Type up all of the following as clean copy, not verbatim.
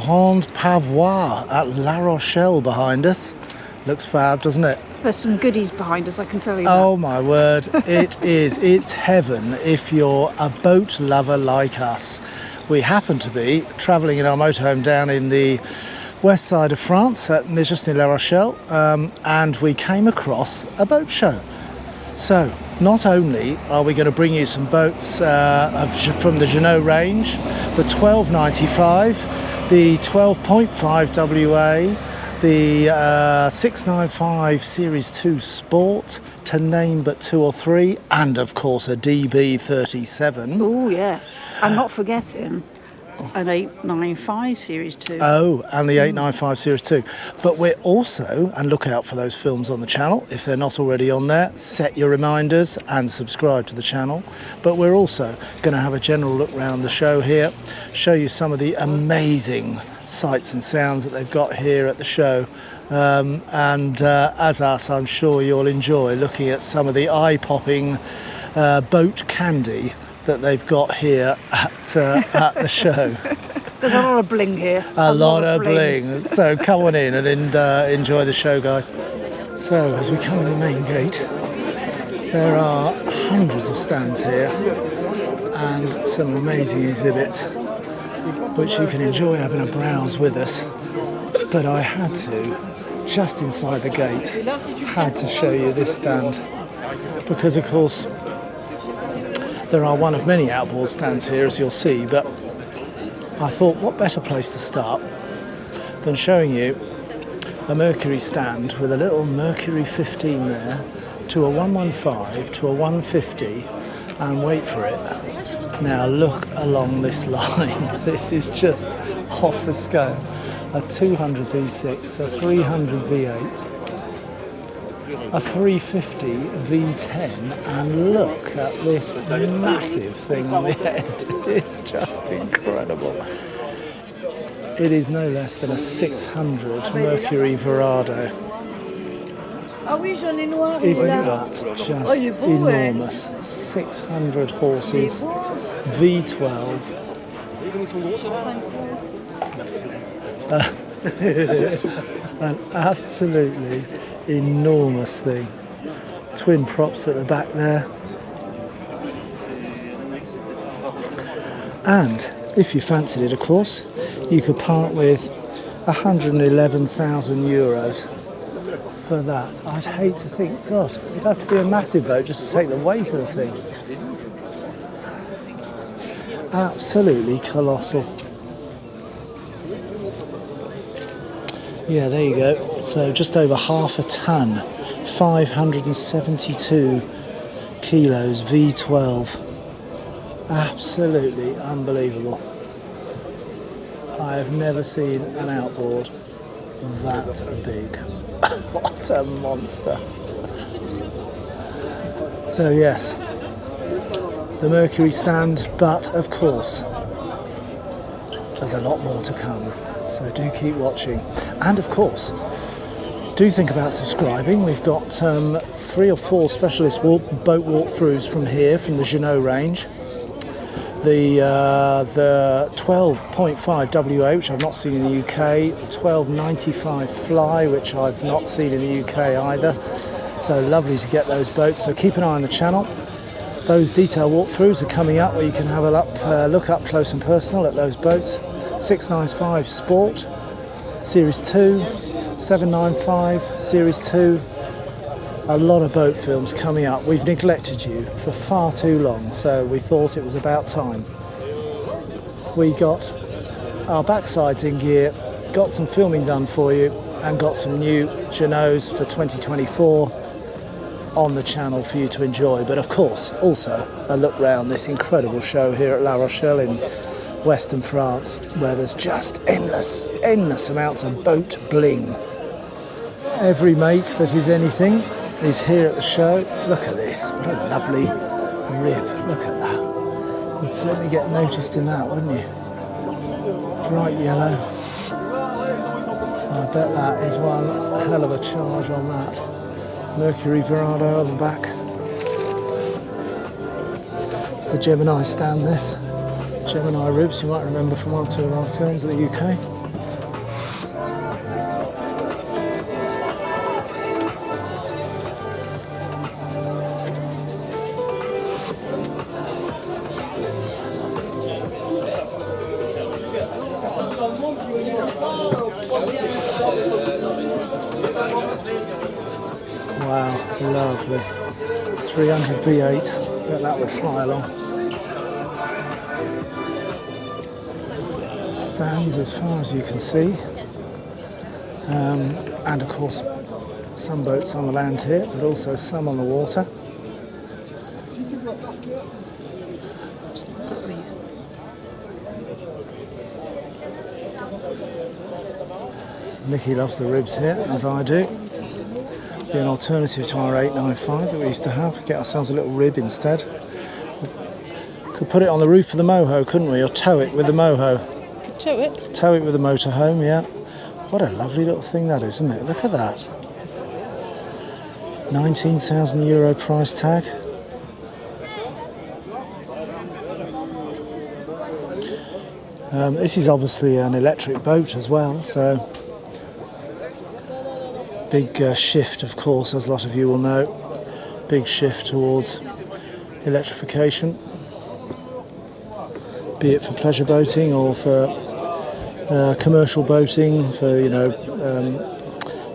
Grand Pavois at La Rochelle behind us. Looks fab, doesn't it? There's some goodies behind us, I can tell you Oh that. my word, it is. It's heaven if you're a boat lover like us. We happen to be travelling in our motorhome down in the west side of France, just near La Rochelle, and we came across a boat show. So, not only are we going to bring you some boats from the Jeanneau range, the 1295, the 12.5 WA, the 695 Series 2 Sport, to name but 2 or 3, and of course a DB37. Oh yes, I'm not forgetting an 895 Series 2. Oh, and the 895 Series 2. But we're also, and look out for those films on the channel, if they're not already on there, set your reminders and subscribe to the channel. But we're also going to have a general look around the show here, show you some of the amazing sights and sounds that they've got here at the show. As us, I'm sure you'll enjoy looking at some of the eye-popping boat candy that they've got here at the show. There's a lot of bling here. A lot of bling. So come on in and enjoy the show, guys. So as we come in the main gate, there are hundreds of stands here and some amazing exhibits which you can enjoy having a browse with us. But I had to, just inside the gate, had to show you this stand because of course there are one of many outboard stands here, as you'll see, but I thought what better place to start than showing you a Mercury stand with a little Mercury 15 there, to a 115, to a 150, and wait for it. Now look along this line, this is just off the scale. A 200 V6, a 300 V8, a 350 V10, and look at this massive thing on the head. It's just incredible. It is no less than a 600 Mercury Verado. Isn't that just enormous? 600 horses, V12. An absolutely enormous thing. Twin props at the back there. And if you fancied it, of course, you could part with 111,000 euros for that. I'd hate to think, God, it'd have to be a massive boat just to take the weight of the thing. Absolutely colossal. Yeah, there you go. So just over half a ton, 572 kilos, V12. Absolutely unbelievable. I have never seen an outboard that big. What a monster. So yes, the Mercury stand, but of course, there's a lot more to come. So do keep watching. And of course, do think about subscribing. We've got 3 or 4 specialist boat walkthroughs from here, from the Jeanneau range. The 12.5 WA, which I've not seen in the UK. The 1295 Fly, which I've not seen in the UK either. So lovely to get those boats. So keep an eye on the channel. Those detail walkthroughs are coming up where you can have a look up close and personal at those boats. 695 Sport, Series 2, 795 Series 2. A lot of boat films coming up. We've neglected you for far too long, so we thought it was about time. We got our backsides in gear, got some filming done for you, and got some new Jeanneaus for 2024 on the channel for you to enjoy. But of course, also a look round this incredible show here at La Rochelle in Western France, where there's just endless amounts of boat bling. Every make that is anything is here at the show. Look at this, what a lovely rib, look at that. You'd certainly get noticed in that, wouldn't you? Bright yellow. I bet that is one hell of a charge on that. Mercury Verado on the back. It's the Gemini stand, this. Gemini ribs, you might remember from one or two of our films in the UK. Wow, lovely. 300 V8, bet that would fly along. Stands as far as you can see. And of course, some boats on the land here, but also some on the water. Nikki loves the ribs here, as I do. Be an alternative to our 895 that we used to have. Get ourselves a little rib instead. Could put it on the roof of the moho, couldn't we? Or tow it with the moho. Tow it. Tow it with the motorhome, yeah. What a lovely little thing that is, isn't it? Look at that. €19,000 price tag. This is obviously an electric boat as well, so big shift, of course, as a lot of you will know. Big shift towards electrification, be it for pleasure boating or for commercial boating, for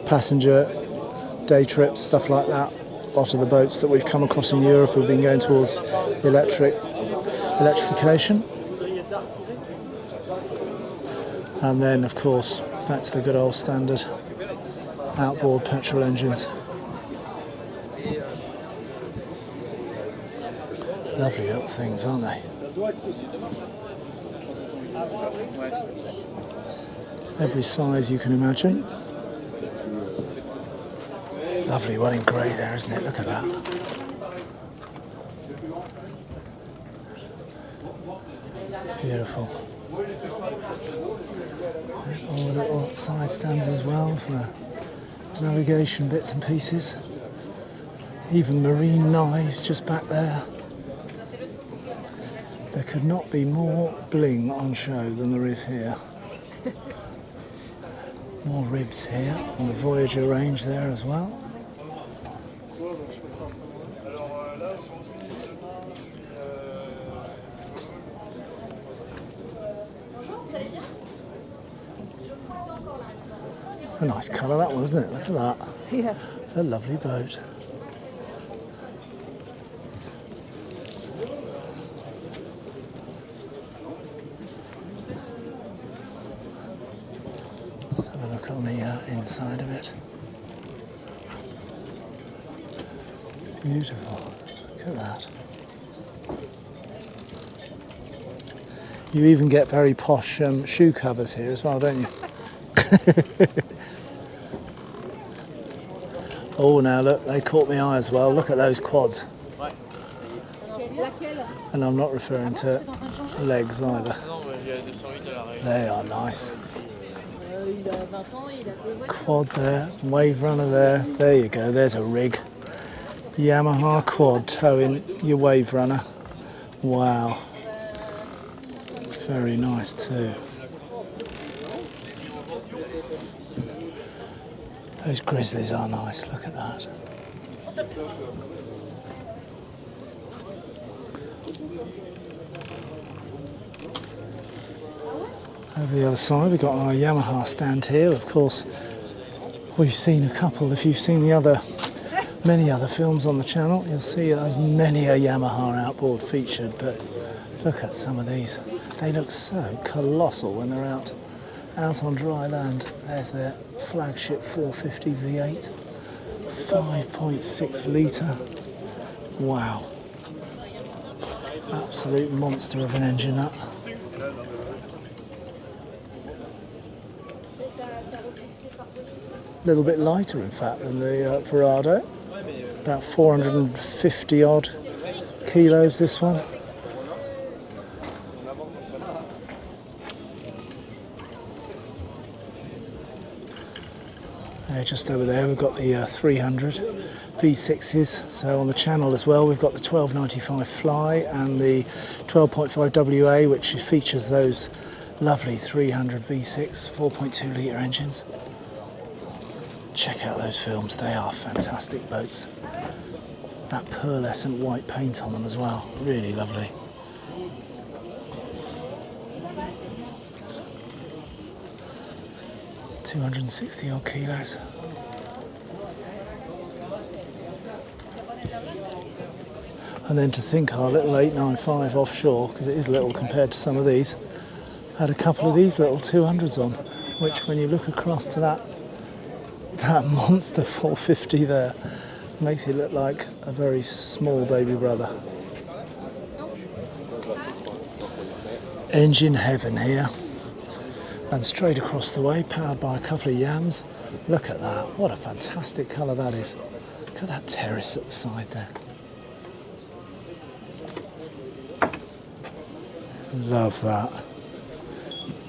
passenger day trips, stuff like that. A lot of the boats that we've come across in Europe have been going towards electrification. And then, of course, back to the good old standard outboard petrol engines. Lovely little things, aren't they? Every size you can imagine. Lovely one in grey there, isn't it? Look at that. Beautiful. All the little side stands as well for navigation bits and pieces. Even marine knives just back there. There could not be more bling on show than there is here. More ribs here, and the Voyager range there as well. It's a nice colour, that one, isn't it? Look at that. Yeah. A lovely boat. Let's have a look on the inside of it. Beautiful. Look at that. You even get very posh shoe covers here as well, don't you? Oh, now look, they caught my eye as well. Look at those quads. And I'm not referring to legs either. They are nice. Quad there, wave runner there. There you go, there's a rig. Yamaha quad towing your wave runner. Wow. Very nice too. Those grizzlies are nice, look at that. Over the other side we've got our Yamaha stand here. Of course, we've seen a couple. If you've seen many other films on the channel, you'll see there's many a Yamaha outboard featured, but look at some of these. They look so colossal when they're out on dry land. There's their flagship 450 V8, 5.6 litre. Wow. Absolute monster of an engine that. A little bit lighter in fact than the Verado. About 450 odd kilos this one. Just over there we've got the 300 V6s, so on the channel as well we've got the 1295 Fly and the 12.5 WA, which features those lovely 300 V6 4.2 litre engines. Check out those films, they are fantastic boats. That pearlescent white paint on them as well, really lovely. 260 odd kilos. And then to think our little 895 offshore, because it is little compared to some of these, had a couple of these little 200s on, which when you look across to that monster 450 there, makes it look like a very small baby brother. Engine heaven here. And straight across the way, powered by a couple of yams. Look at that, what a fantastic colour that is. Look at that terrace at the side there. Love that.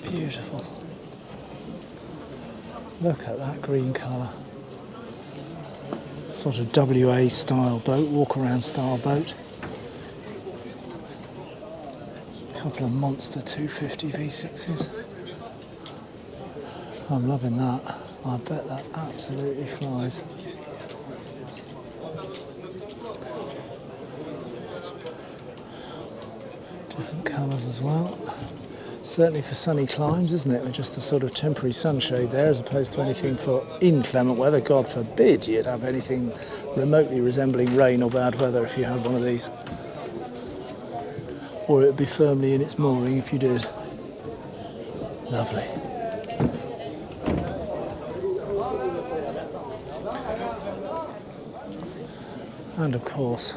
Beautiful. Look at that green colour. Sort of WA style boat, walk around style boat. Couple of monster 250 V6s. I'm loving that. I bet that absolutely flies. Different colours as well. Certainly for sunny climes, isn't it? With just a sort of temporary sunshade there, as opposed to anything for inclement weather. God forbid you'd have anything remotely resembling rain or bad weather if you had one of these. Or it would be firmly in its mooring if you did. Lovely. And of course,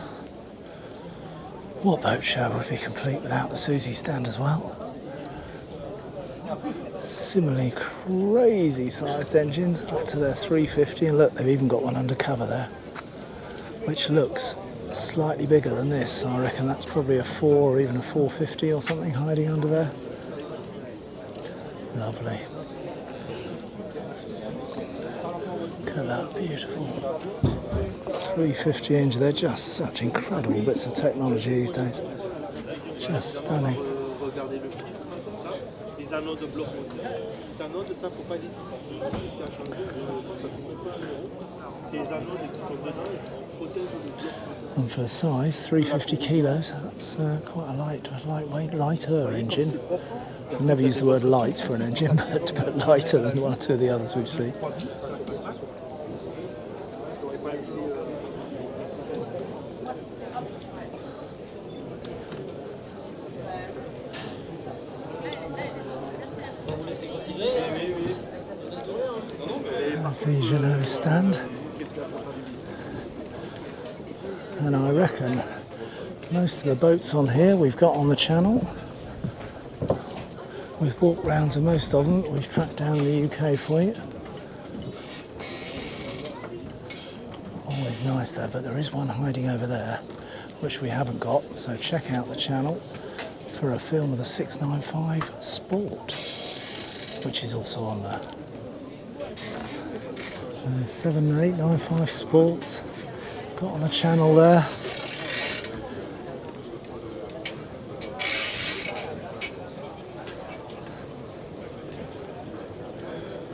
what boat show would be complete without the Susie stand as well? Similarly crazy sized engines up to their 350, and look, they've even got one under cover there, which looks slightly bigger than this. I reckon that's probably a 4 or even a 450 or something hiding under there. Lovely. Look at that, beautiful. 350 engine, they're just such incredible bits of technology these days. Just stunning. And for size, 350 kilos, that's quite a lightweight, lighter engine. I've never used the word light for an engine, but lighter than one or two of the others we've seen. That's the Jeannot stand. And I reckon most of the boats on here we've got on the channel. We've walked round to most of them. We've tracked down in the UK for you. Always nice there, but there is one hiding over there, which we haven't got. So check out the channel for a film of the 695 Sport, which is also on there. 7895 Sports got on the channel there.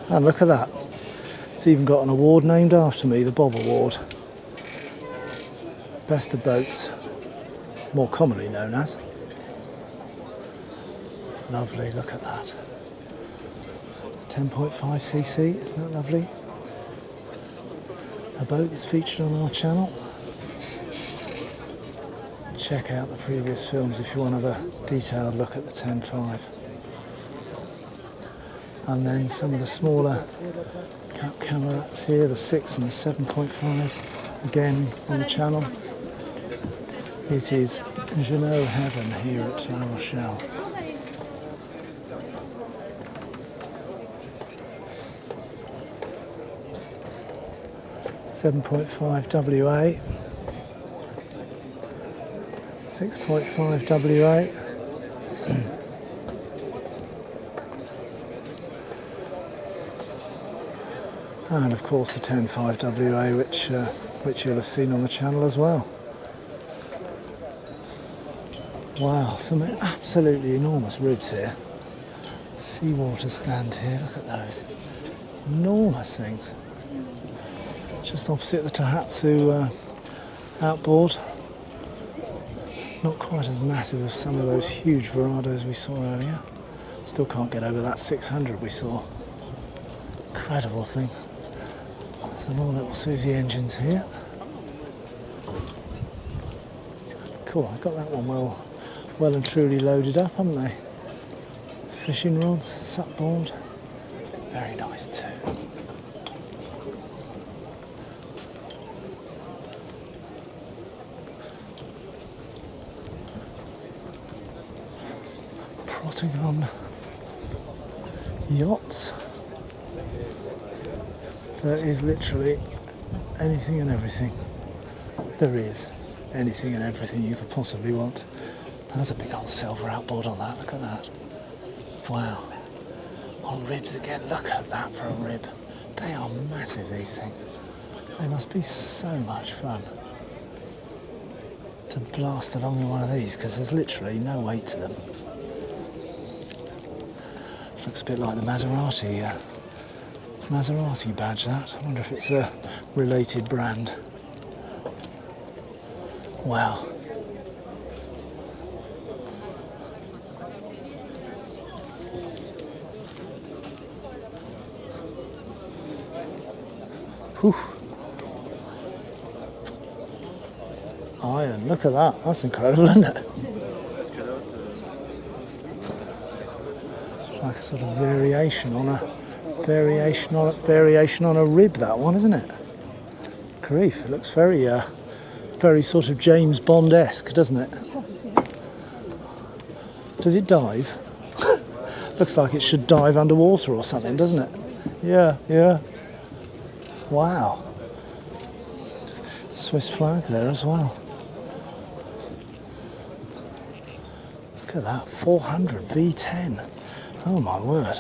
And look at that, it's even got an award named after me, the Bob Award. Best of boats, more commonly known as. Lovely, look at that. 10.5cc, isn't that lovely? A boat that's featured on our channel. Check out the previous films if you want to have a detailed look at the 10.5. And then some of the smaller cap camerats here, the 6 and the 7.5s, again on the channel. It is Jeannot heaven here at La Rochelle. .5 WA, 6.5 WA, and of course the 10.5 WA, which you'll have seen on the channel as well. Wow, some absolutely enormous ribs here. Seawater stand here, look at those. Enormous things. Just opposite the Tohatsu outboard. Not quite as massive as some of those huge Verados we saw earlier. Still can't get over that 600 we saw. incredible thing. Some more little Susie engines here. Cool, I've got that one well and truly loaded up, haven't they? Fishing rods, supboard, very nice too. Protagon yachts. There is literally anything and everything. There is anything and everything you could possibly want. There's a big old silver outboard on that, look at that. Wow. On ribs again, look at that for a rib. They are massive, these things. They must be so much fun to blast along in one of these because there's literally no weight to them. Looks a bit like the Maserati badge, that. I wonder if it's a related brand. Wow. Whew. Iron, look at that. That's incredible, isn't it? It's like a sort of variation on a rib, that one, isn't it? Grief, it looks very sort of James Bond-esque, doesn't it? Does it dive? Looks like it should dive underwater or something, doesn't it? Yeah, yeah. Wow. Swiss flag there as well. Look at that, 400 V10. Oh my word.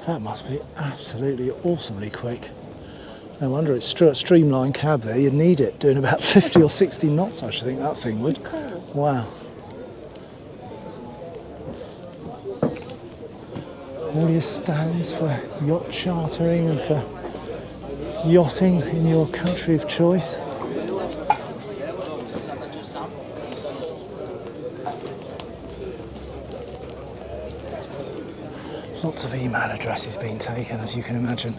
That must be absolutely awesomely quick. No wonder it's a streamlined cab there. You'd need it doing about 50 or 60 knots, I should think that thing would. Wow. All your stands for yacht chartering and for yachting in your country of choice. Lots of email addresses being taken, as you can imagine.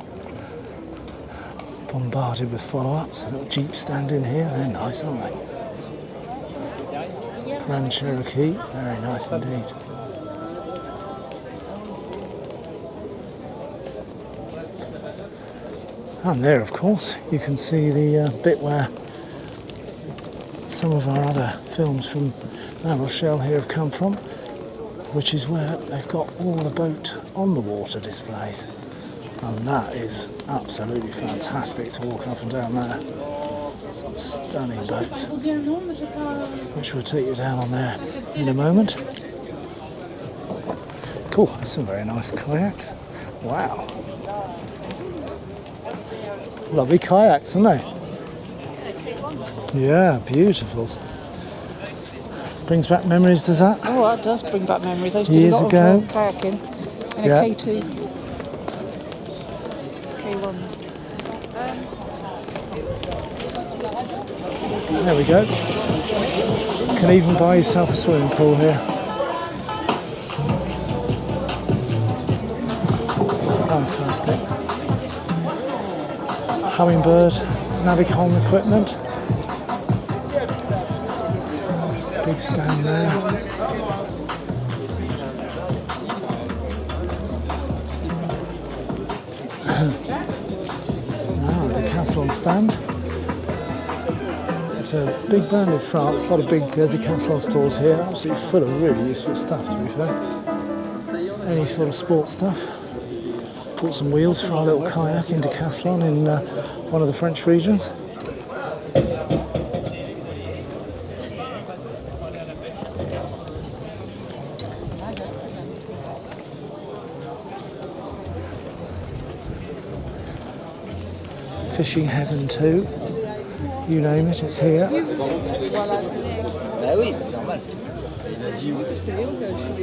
Bombarded with follow-ups. A little Jeep stand in here, they're nice, aren't they? Grand Cherokee, very nice indeed. And there, of course, you can see the bit where some of our other films from La Rochelle here have come from, which is where they've got all the boat on the water displays. And that is absolutely fantastic to walk up and down there. Some stunning boats, which we'll take you down on there in a moment. Cool, that's some very nice kayaks. Wow. Lovely kayaks, aren't they? Yeah, beautiful. Brings back memories, does that? Oh, that does bring back memories. I used to Years do a lot ago. of kayaking in Yeah. a K2. K1s. There we go. You can even buy yourself a swimming pool here. Fantastic. Hummingbird, Navicom equipment. Big stand there. Decathlon stand. It's a big brand in France, a lot of big Decathlon stores here, absolutely full of really useful stuff, to be fair. Any sort of sports stuff. Bought some wheels for our little kayak in Decathlon in one of the French regions. Fishing heaven too. You name it, it's here.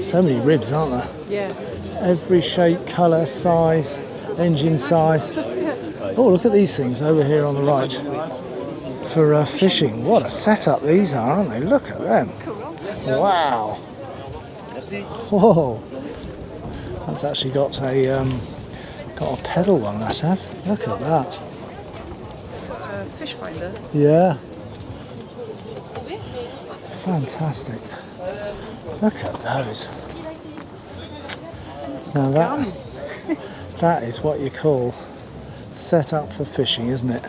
So many ribs, aren't there? Yeah. Every shape, colour, size, engine size. Oh, look at these things over here on the right for fishing. What a setup these are, aren't they? Look at them. Wow. Whoa. That's actually got a Got a pedal one, that has. Look at that. Fish finder. Yeah. Fantastic. Look at those. Now that is what you call set up for fishing, isn't it?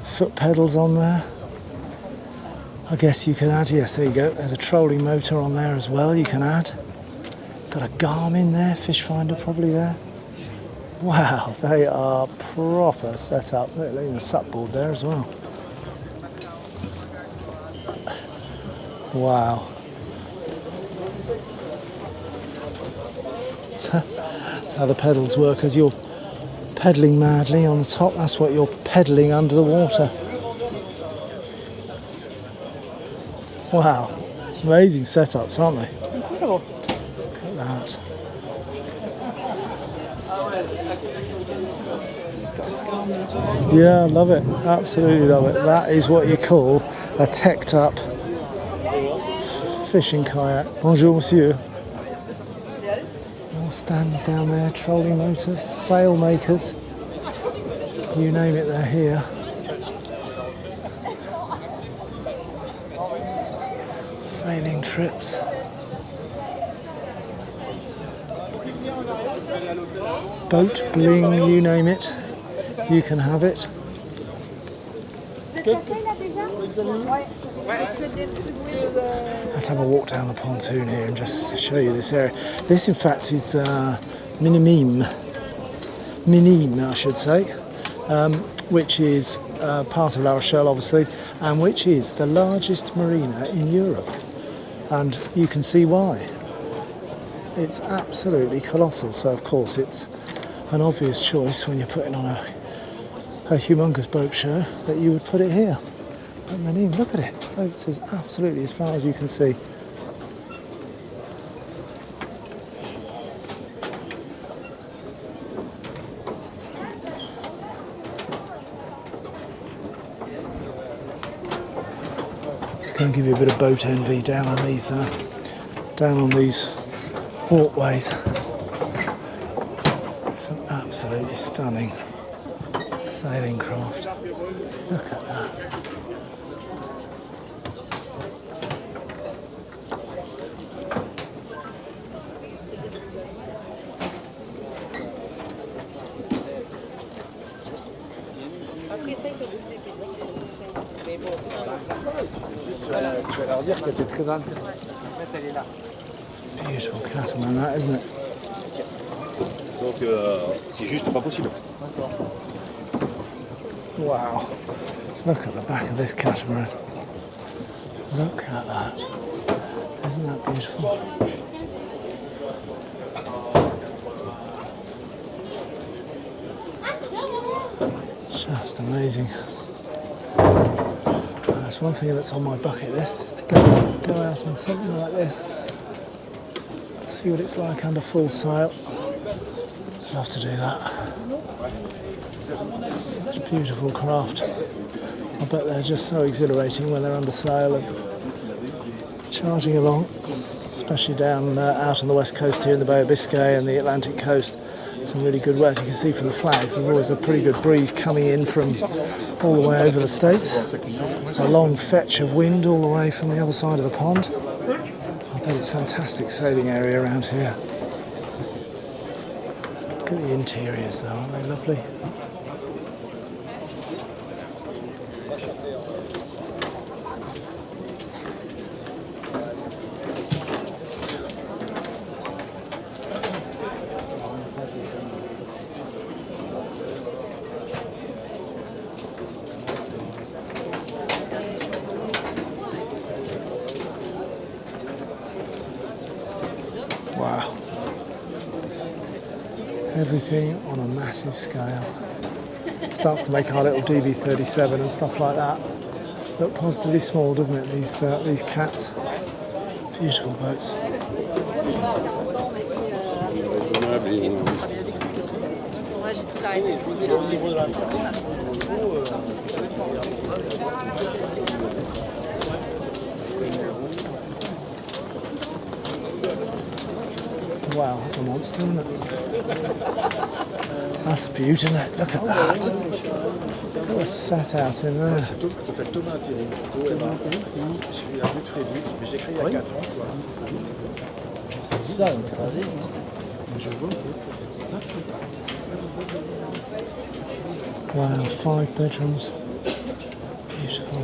Foot pedals on there. I guess you can add, yes, there you go. There's a trolling motor on there as well, you can add. Got a Garmin there, fish finder probably there. Wow, they are proper set up. Look, even the sup board there as well. Wow. That's how the pedals work. As you're pedalling madly on the top, that's what you're pedaling under the water. Wow, amazing setups, aren't they? Incredible. Look at that. Yeah, I love it. Absolutely love it. That is what you call a teched up fishing kayak. Bonjour, monsieur. More stands down there, trolling motors, sail makers. You name it, they're here. Sailing trips. Boat bling, you name it. You can have it. Let's have a walk down the pontoon here and just show you this area. This, in fact, is Minime, I should say, which is part of La Rochelle, obviously, and which is the largest marina in Europe. And you can see why. It's absolutely colossal. So, of course, it's an obvious choice when you're putting on a humongous boat show that you would put it here. But Minime, look at it. Boats is absolutely as far as you can see. It's going to give you a bit of boat envy down on these walkways. Some absolutely stunning sailing craft. Look at that. Beautiful catamaran, that, isn't it? Donc c'est juste pas possible. Wow. Look at the back of this catamaran. Look at that. Isn't that beautiful? Just amazing. That's one thing that's on my bucket list, is to go out on something like this. See what it's like under full sail. Love to do that. Such beautiful craft. I bet they're just so exhilarating when they're under sail and charging along, especially down out on the west coast here in the Bay of Biscay and the Atlantic coast. Some really good weather. As you can see from the flags, there's always a pretty good breeze coming in from all the way over the States. A long fetch of wind all the way from the other side of the pond. I bet it's a fantastic sailing area around here. Look at the interiors though, aren't they lovely? Wow. Everything on a massive scale. Starts to make our little DB37 and stuff like that look positively small, doesn't it? These cats. Beautiful boats. Wow, that's a monster, isn't it? That's beauty, isn't it? Look at that. What's sat out in there? Ça s'appelle Thomas Intérim. Je suis un but Frédéric, mais j'ai créé il y a 4 ans. So cozy. Wow, 5 bedrooms. Beautiful.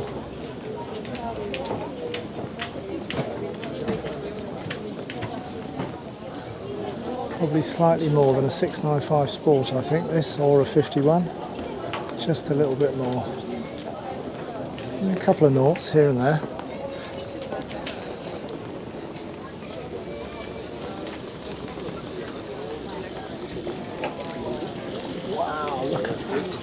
Probably slightly more than a 695 Sport, I think, this, or a 51. Just a little bit more. And a couple of noughts here and there. Wow, look at that.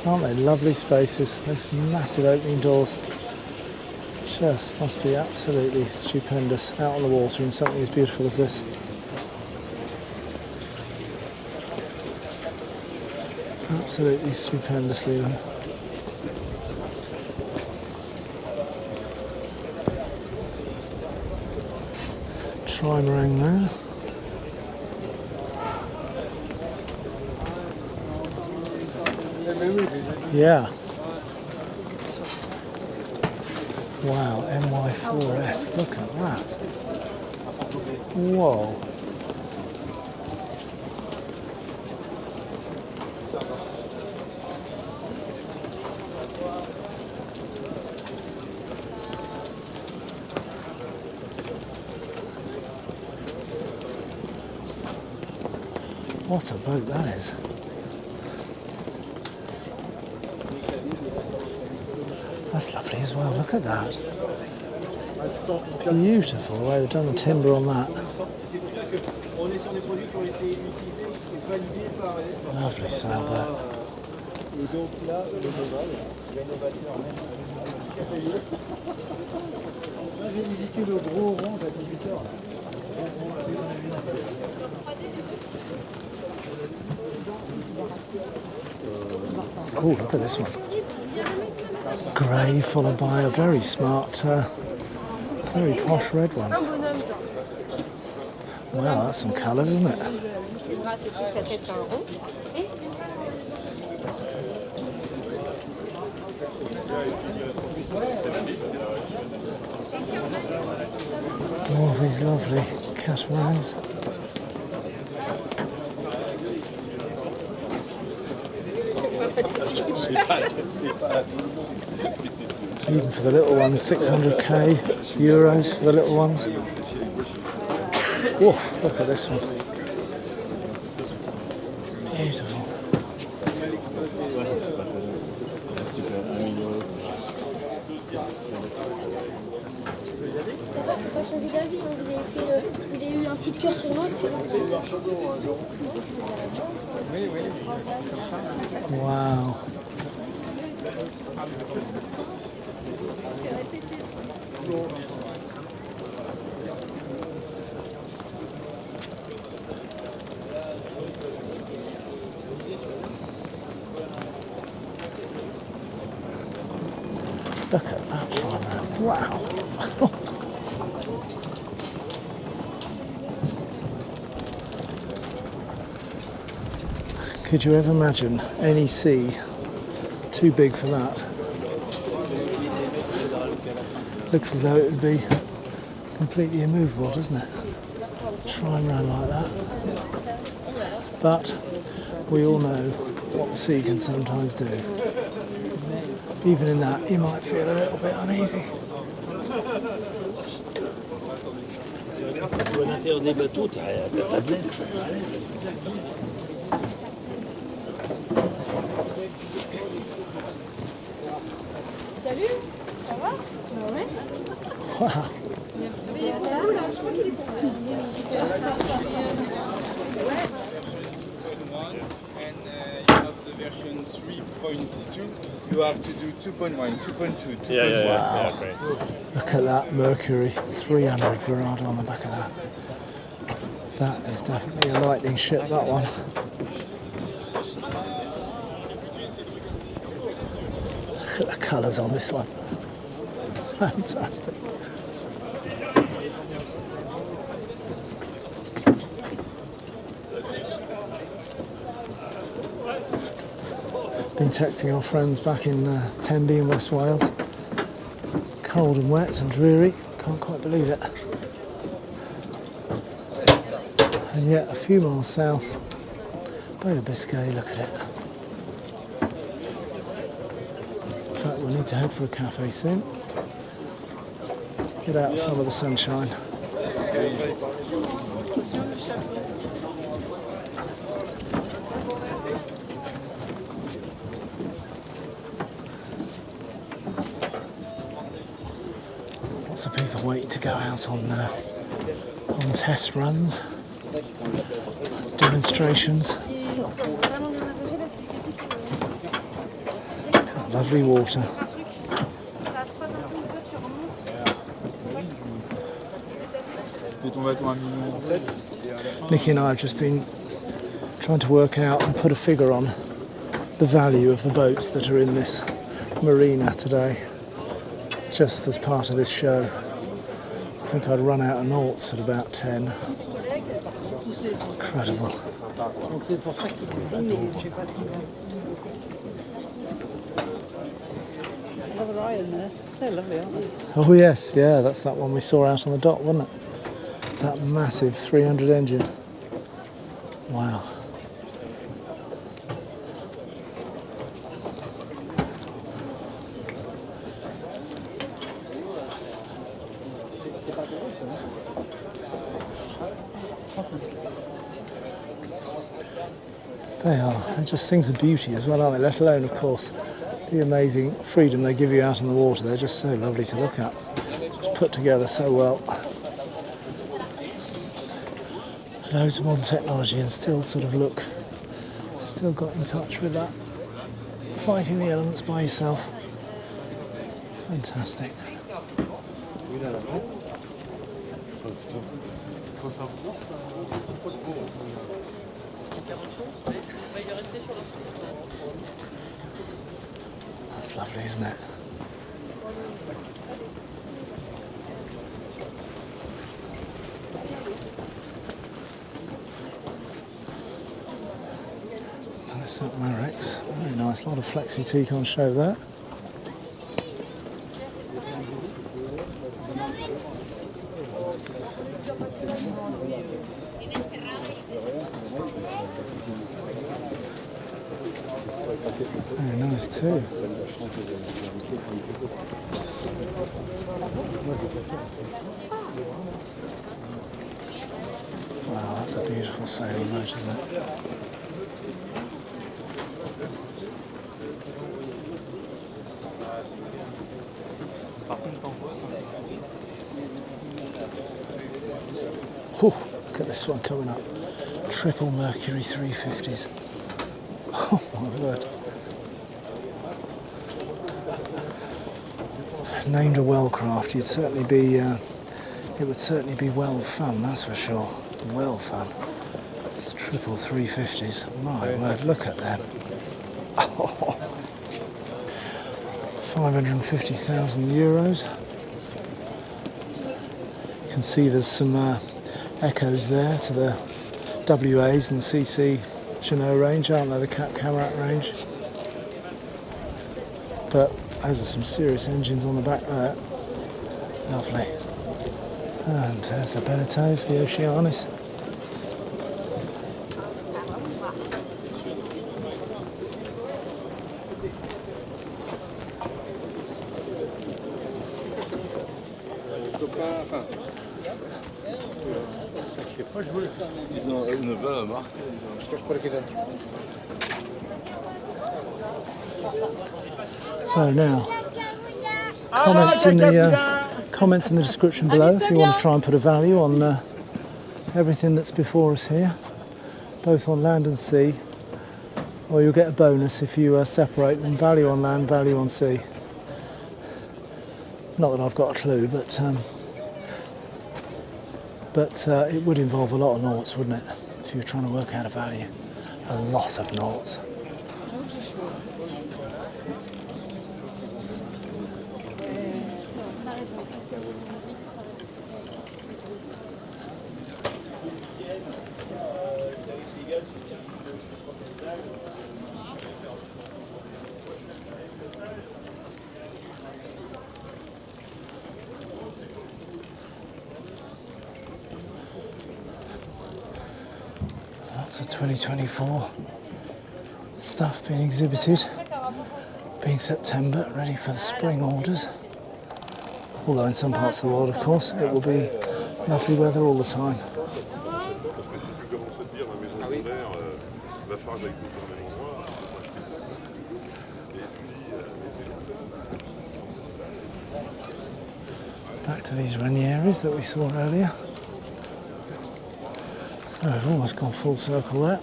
Aren't they lovely spaces? Those massive opening doors. Just must be absolutely stupendous out on the water in something as beautiful as this. Absolutely stupendous, Leland. Trimarang there. Yeah. Wow, MY4S, look at that. Whoa. What a boat that is. That's lovely as well, look at that. Beautiful the way they've done the timber on that. Lovely sailboat. Oh, look at this one. Grey followed by a very smart, very posh red one. Wow, that's some colours, isn't it? More of these lovely catamarans. Even for the little ones, 600k euros for the little ones. Whoa, look at this one. Beautiful. Pas changé d'avis, hein. Vous avez eu un coup de cœur sur l'autre, c'est Wow. Look at that trimaran. Wow. Could you ever imagine any sea too big for that? Looks as though it would be completely immovable, doesn't it? Trimaran like that. But we all know what the sea can sometimes do. Even in that, you might feel a little bit uneasy. Salut, ça va? Ouais. Wow. Version 3.2, you have to do 2.1, 2.2, 2.1. Wow. Look at that Mercury 300 Verado on the back of that. That is definitely a lightning ship, that one. Look at the colours on this one. Fantastic. Been texting our friends back in Tenby in West Wales. Cold and wet and dreary, can't quite believe it. And yet a few miles south, Bay of Biscay, look at it. In fact, we'll need to head for a cafe soon. Get out some of the sunshine. Lots of people waiting to go out on test runs, demonstrations. Lovely water. Nikki and I have just been trying to work out and put a figure on the value of the boats that are in this marina today, just as part of this show. I think I'd run out of noughts at about 10. Incredible. Another eye in there. They're lovely, aren't they? Oh yes, yeah, that's that one we saw out on the dock, wasn't it? That massive 300 engine. Wow. They are. They're just things of beauty as well, aren't they? Let alone, of course, the amazing freedom they give you out on the water. They're just so lovely to look at. Just put together so well. Loads of modern technology and still sort of look, still got in touch with that. Fighting the elements by yourself. Fantastic. That's lovely, isn't it? Nice up Marex. Very nice. A lot of flexi-teak on show there. Very nice too. Wow, that's a beautiful sailing boat, isn't it? Whew, look at this one coming up. Triple Mercury 350s. Oh my word. Named a well craft, you'd certainly be, it would certainly be well fun, that's for sure. Well fun. Triple 350s. My word, look at them. Oh. 550,000 euros. You can see there's some echoes there to the WAs and the CC Jeanneau range, aren't there? The Cap Camarat range. But those are some serious engines on the back there. Lovely. And there's the Beneteaus, the Oceanis. Ils ont une belle marque. So now, comments in the description below if you want to try and put a value on everything that's before us here, both on land and sea, or you'll get a bonus if you separate them: value on land, value on sea. Not that I've got a clue, but it would involve a lot of noughts, wouldn't it? If you were trying to work out a value, a lot of noughts. Lots of 2024 stuff being exhibited. Being September, ready for the spring orders. Although in some parts of the world, of course, it will be lovely weather all the time. Back to these Ranieries that we saw earlier. So we've almost gone full circle there.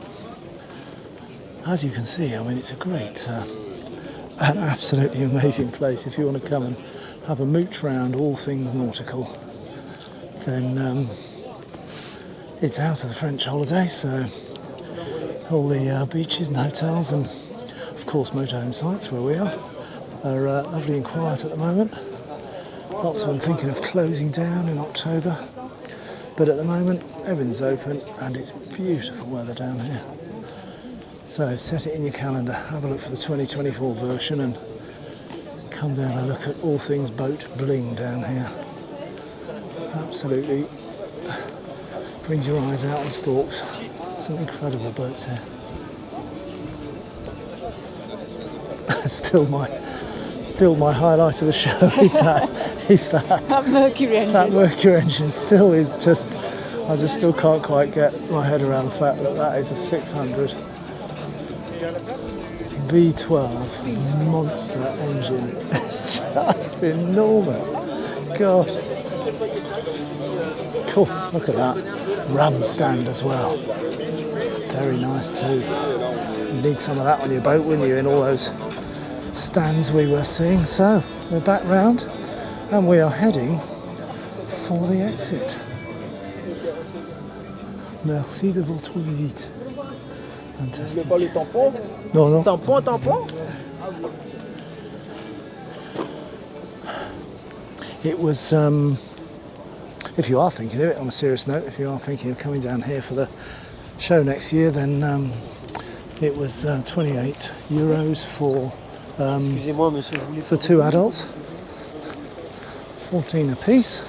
As you can see, I mean, it's a great, an absolutely amazing place. If you want to come and have a mooch round all things nautical, then it's out of the French holiday, so all the beaches and hotels and of course motorhome sites where we are lovely and quiet at the moment. Lots of them thinking of closing down in October, but at the moment everything's open and it's beautiful weather down here. So set it in your calendar, have a look for the 2024 version and come down and look at all things boat bling down here. Absolutely brings your eyes out on stalks. Some incredible boats here. Still my highlight of the show is that Mercury engine. That Mercury engine still is just, I just still can't quite get my head around the fact that that is a 600 V12 monster engine. It's just enormous. God. Cool, look at that. Ram stand as well. Very nice too. You need some of that on your boat, wouldn't you, in all those stands we were seeing. So we're back round and we are heading for the exit. Merci de votre visite. Fantastic. No. Tampon. It was, if you are thinking of it, on a serious note, if you are thinking of coming down here for the show next year, then it was €28 for two adults, 14 a piece,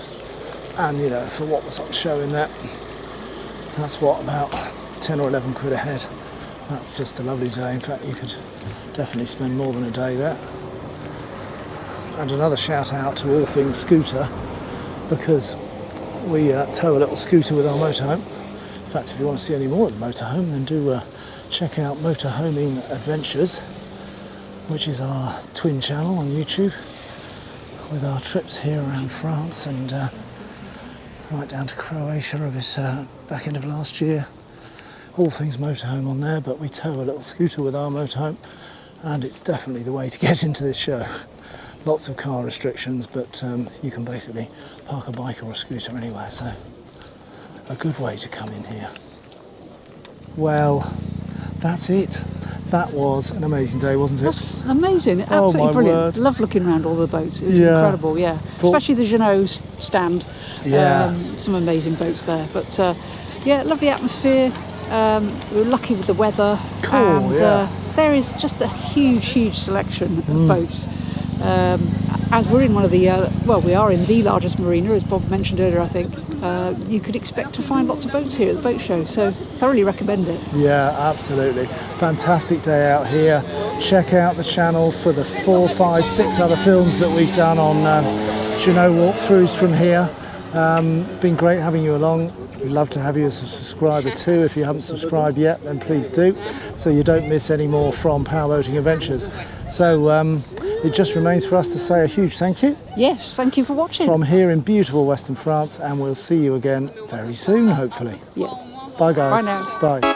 and you know, for what was on show in that, that's what, about 10 or 11 quid a head. That's just a lovely day. In fact, you could definitely spend more than a day there. And another shout out to All Things Scooter, because we tow a little scooter with our motorhome. In fact, if you want to see any more of the motorhome, then do check out Motorhoming Adventures, which is our twin channel on YouTube, with our trips here around France and right down to Croatia a bit back end of last year. All things motorhome on there, but we tow a little scooter with our motorhome, and it's definitely the way to get into this show. Lots of car restrictions, but you can basically park a bike or a scooter anywhere, so a good way to come in here. Well, that's it. That was an amazing day, wasn't it? That's amazing, absolutely my brilliant. word. Love looking around all the boats. It was incredible, yeah. Especially the Jeannot stand. Yeah. Some amazing boats there. But yeah, lovely atmosphere. We were lucky with the weather. Cool, and yeah. There is just a huge selection of boats. As we're in one of the, we are in the largest marina, as Bob mentioned earlier, I think. You could expect to find lots of boats here at the boat show, so thoroughly recommend it. Yeah, absolutely. Fantastic day out here. Check out the channel for the 4, 5, 6 other films that we've done on Jeannot walkthroughs from here. Been great having you along. We'd love to have you as a subscriber too. If you haven't subscribed yet, then please do, so you don't miss any more from Powerboating Adventures. So it just remains for us to say a huge thank you. Yes, thank you for watching. From here in beautiful Western France, and we'll see you again very soon, hopefully. Yeah. Bye guys. Bye now. Bye.